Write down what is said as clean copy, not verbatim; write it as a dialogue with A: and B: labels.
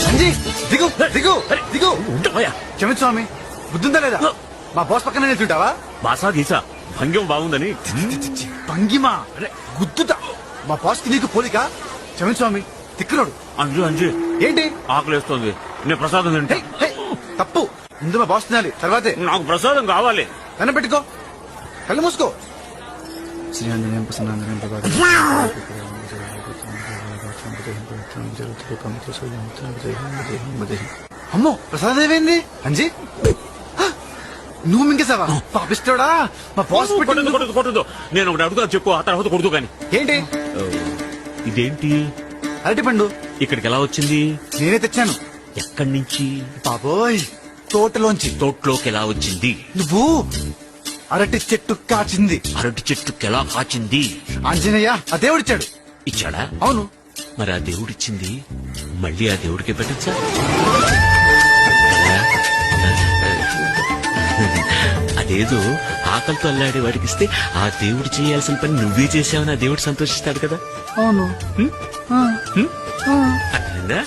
A: అంజీ దిగు దిగు దిగు. క్షమించు స్వామి, బుద్ధుందా లేదా? మా బాస్ పక్కన నిల్చుంటావా?
B: బాసా గీసా భంగ్యం బాగుందని.
A: భంగిమా గుద్దుతా. మా బాస్ కి నీకు పోలిక. క్షమించు స్వామి, తిక్కునోడు.
B: అంజు అంజు
A: ఏంటి
B: ఆకలేస్తోంది, నేను ప్రసాదం తింటా.
A: హే, తప్పు. ముందు మా బాస్ తినాలి, తర్వాతే.
B: నాకు ప్రసాదం కావాలి.
A: కన్నం పెట్టుకో, కళ్ళు మూసుకో. అమ్మో, ప్రసాదం ఏమైంది? అంజీ నువ్వు మింగేసావా? పాపిస్తాడా? మా బాస్
B: కొట్టదు. నేను ఒకటి అడుగుతా చెప్పు, ఆ తర్వాత కొడుతూ కానీ.
A: ఏంటి?
B: ఇదేంటి
A: అరటి పండు
B: ఇక్కడికి ఎలా వచ్చింది?
A: నేనే తెచ్చాను.
B: ఎక్కడి నుంచి?
A: బాబోయ్, తోటలోంచి.
B: తోటలోకి ఎలా వచ్చింది?
A: నువ్వు అరటి చెట్టు కాచింది.
B: అరటి చెట్టుకి ఎలా కాచింది?
A: ఆంజనేయ ఆ దేవుడిచ్చాడు.
B: ఇచ్చాడా?
A: అవును.
B: మరి ఆ దేవుడిచ్చింది మళ్ళీ ఆ దేవుడికి పెట్టచ్చా? అదేదో ఆకలితో అల్లాడే వాడికి ఇస్తే ఆ దేవుడు చేయాల్సిన పని నువ్వే చేసావని ఆ దేవుడు సంతోషిస్తాడు కదా.
A: అవును.
B: అర్థమైందా?